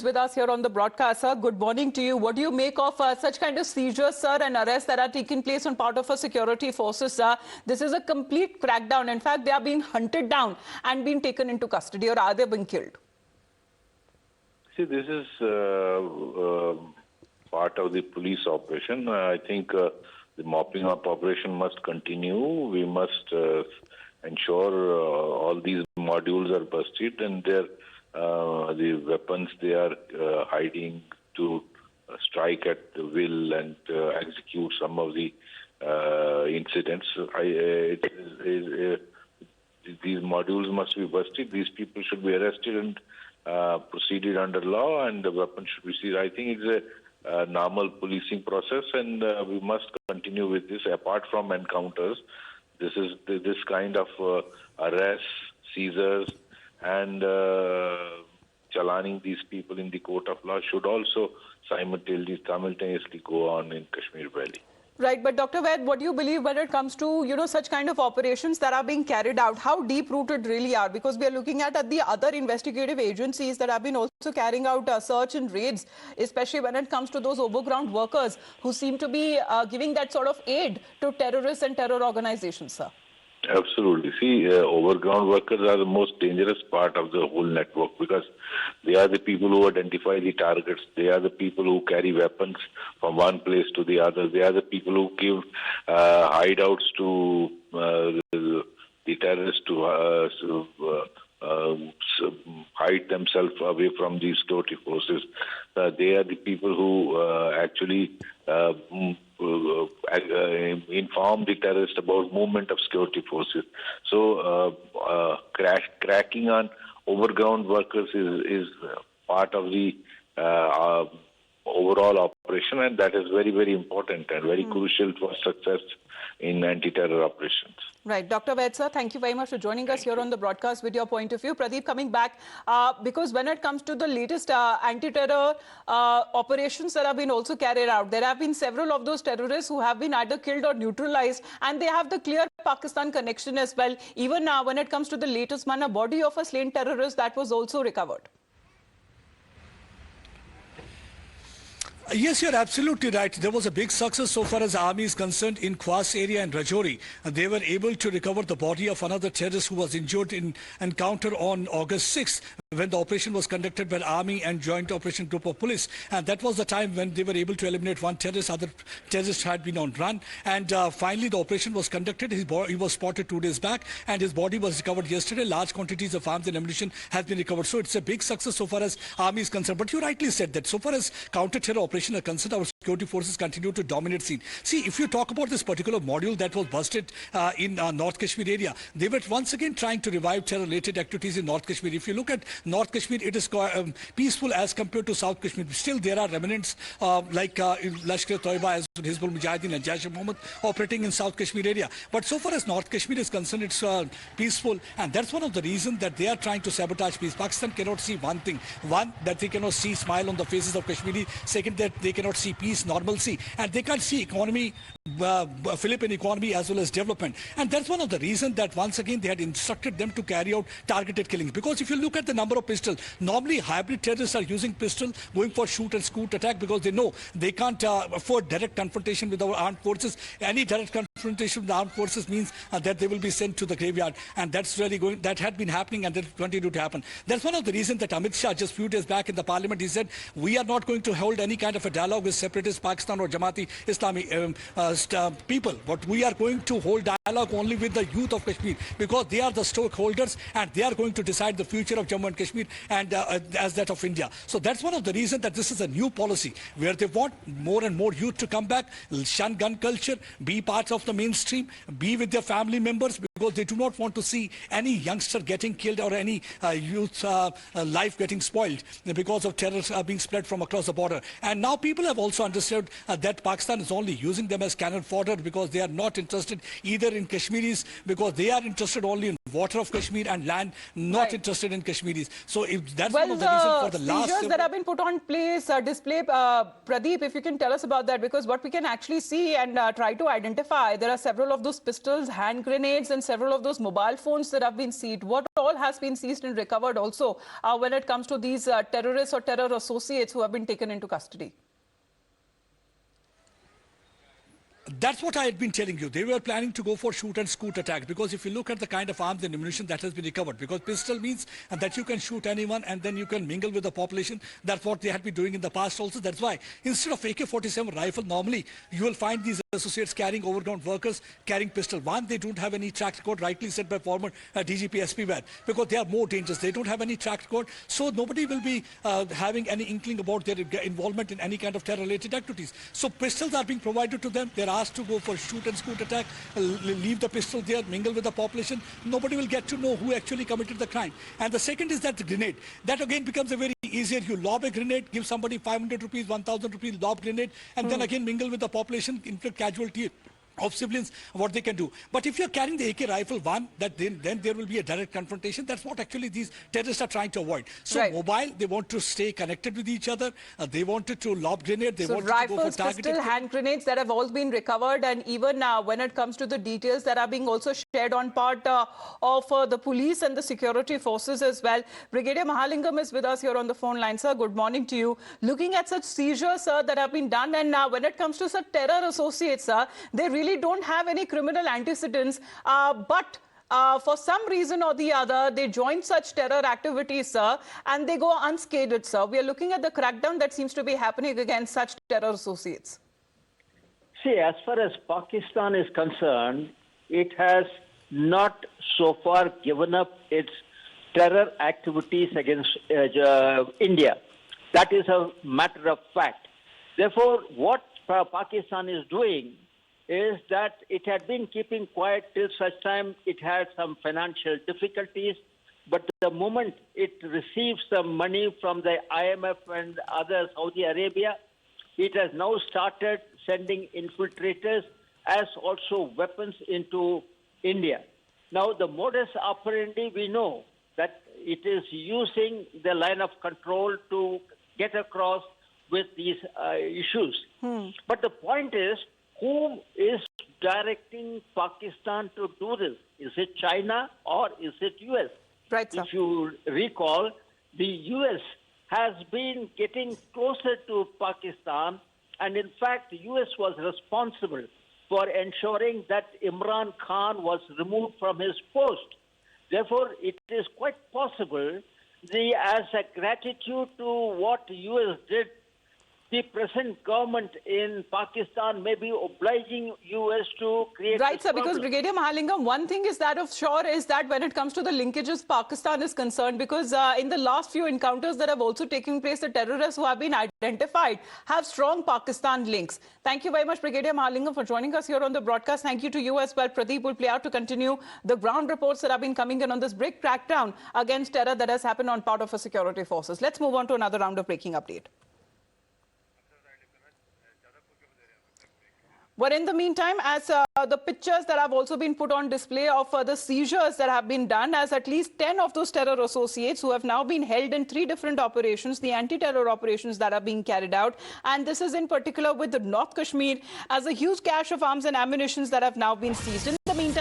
with us here on the broadcast, sir. Good morning to you. What do you make of such kind of seizures, sir, and arrests that are taking place on part of our security forces, sir? This is a complete crackdown. In fact, they are being hunted down and being taken into custody, or are they being killed? See, this is part of the police operation. I think the mopping up operation must continue. We must ensure all these modules are busted and the weapons they are hiding to strike at will and execute some of the incidents. These modules must be busted. These people should be arrested and proceeded under law, and the weapons should be seized. I think it's a normal policing process, and we must continue with this. Apart from encounters, this kind of arrests, seizures, and chalaning these people in the court of law should also simultaneously go on in Kashmir Valley. Right, but Dr. Vaid, what do you believe when it comes to, such kind of operations that are being carried out? How deep-rooted really are? Because we are looking at the other investigative agencies that have been also carrying out search and raids, especially when it comes to those overground workers who seem to be giving that sort of aid to terrorists and terror organizations, sir. Absolutely. See, overground workers are the most dangerous part of the whole network because they are the people who identify the targets. They are the people who carry weapons from one place to the other. They are the people who give hideouts to the terrorists to hide themselves away from the security forces. They are the people who actually inform the terrorists about movement of security forces. So cracking on overground workers is part of the overall operation, and that is very, very important and very crucial for success in anti-terror operations. Right. Dr. Vaid, sir, thank you very much for joining us here on the broadcast with your point of view. Pradeep, coming back, because when it comes to the latest anti-terror operations that have been also carried out, there have been several of those terrorists who have been either killed or neutralized, and they have the clear Pakistan connection as well. Even now, when it comes to the latest one, a body of a slain terrorist that was also recovered. Yes, you're absolutely right. There was a big success so far as the army is concerned in Khwas area and Rajouri. They were able to recover the body of another terrorist who was injured in encounter on August 6th when the operation was conducted by the army and joint operation group of police. And that was the time when they were able to eliminate one terrorist. Other terrorists had been on run. And finally, the operation was conducted. He was spotted 2 days back and his body was recovered yesterday. Large quantities of arms and ammunition have been recovered. So it's a big success so far as army is concerned. But you rightly said that so far as counter-terror operation are concerned, our security forces continue to dominate scene. See, if you talk about this particular module that was busted in North Kashmir area, they were once again trying to revive terror-related activities in North Kashmir. If you look at North Kashmir, it is peaceful as compared to South Kashmir. Still, there are remnants like Lashkar-e-Toiba, as Hizbul Mujahideen and Jaish-e-Mohammed operating in South Kashmir area. But so far as North Kashmir is concerned, it's peaceful, and that's one of the reasons that they are trying to sabotage peace. Pakistan cannot see one thing. One, that they cannot see smile on the faces of Kashmiri. Second, that they cannot see peace, normalcy, and they can't see economy, Philippine economy as well as development. And that's one of the reasons that once again they had instructed them to carry out targeted killings. Because if you look at the number of pistols, normally hybrid terrorists are using pistol, going for shoot and scoot attack because they know they can't afford direct confrontation with our armed forces. Any direct confrontation with the armed forces means that they will be sent to the graveyard. And that's really going, that had been happening and that will continue to happen. That's one of the reasons that Amit Shah just few days back in the parliament, he said, we are not going to hold any kind of a dialogue with separatist Pakistan or Jamaati Islami people, but we are going to hold dialogue only with the youth of Kashmir because they are the stakeholders and they are going to decide the future of Jammu and Kashmir and as that of India. So that's one of the reasons that this is a new policy where they want more and more youth to come back, shun gun culture, be part of the mainstream, be with their family members because they do not want to see any youngster getting killed or any youth life getting spoiled because of terror being spread from across the border. And now people have also understood that Pakistan is only using them as cannon fodder because they are not interested either in Kashmiris because they are interested only in water of Kashmir and land, not interested in Kashmiris. So if that's one of the reasons for the last seizures that have been put on place, display, Pradeep, if you can tell us about that, because what we can actually see and try to identify, there are several of those pistols, hand grenades and several of those mobile phones that have been seized. What all has been seized and recovered also when it comes to these terrorists or terror associates who have been taken into custody? That's what I had been telling you. They were planning to go for shoot and scoot attack, because if you look at the kind of arms and ammunition that has been recovered, because pistol means that you can shoot anyone and then you can mingle with the population. That's what they had been doing in the past also. That's why instead of AK-47 rifle, normally you will find these associates carrying overground workers, carrying pistol. One, they don't have any track record, rightly said by former DGP SP Vaid, because they are more dangerous. They don't have any track record, so nobody will be having any inkling about their involvement in any kind of terror-related activities. So pistols are being provided to them. They're asked to go for shoot and scoot attack, leave the pistol there, mingle with the population. Nobody will get to know who actually committed the crime. And the second is that the grenade. That again becomes a very easier. You lob a grenade, give somebody 500 rupees, 1,000 rupees, lob grenade, and then again mingle with the population, inflict casualty of civilians, what they can do. But if you're carrying the AK rifle, one, that then there will be a direct confrontation. That's what actually these terrorists are trying to avoid. So right. Mobile, they want to stay connected with each other. They wanted to lob grenade. They wanted rifles, to go for targeted. pistol, hand grenades that have all been recovered, and even when it comes to the details that are being also shared on part of the police and the security forces as well. Brigadier Mahalingam is with us here on the phone line. Sir, good morning to you. Looking at such seizures, sir, that have been done, and when it comes to such terror associates, sir, they really don't have any criminal antecedents, but for some reason or the other, they join such terror activities, sir, and they go unscathed, sir. We are looking at the crackdown that seems to be happening against such terror associates. See, as far as Pakistan is concerned, it has not so far given up its terror activities against India. That is a matter of fact. Therefore, what Pakistan is doing is that it had been keeping quiet till such time it had some financial difficulties. But the moment it receives some money from the IMF and other Saudi Arabia, it has now started sending infiltrators as also weapons into India. Now, the modus operandi, we know that it is using the line of control to get across with these issues. But the point is, who is directing Pakistan to do this? Is it China or is it US? Right, sir. If you recall, the US has been getting closer to Pakistan, and in fact, the US was responsible for ensuring that Imran Khan was removed from his post. Therefore, it is quite possible, as a gratitude to what the US did, the present government in Pakistan may be obliging US to create. Right, sir, because problem. Brigadier Mahalingam, one thing is that of sure is that when it comes to the linkages Pakistan is concerned, because in the last few encounters that have also taken place, the terrorists who have been identified have strong Pakistan links. Thank you very much, Brigadier Mahalingam, for joining us here on the broadcast. Thank you to you as well. Pradeep will play out to continue the ground reports that have been coming in on this big crackdown against terror that has happened on part of our security forces. Let's move on to another round of breaking update. But in the meantime, as the pictures that have also been put on display of the seizures that have been done, as at least 10 of those terror associates who have now been held in 3 different operations, the anti-terror operations that are being carried out. And this is in particular with the North Kashmir, as a huge cache of arms and ammunitions that have now been seized. In the meantime,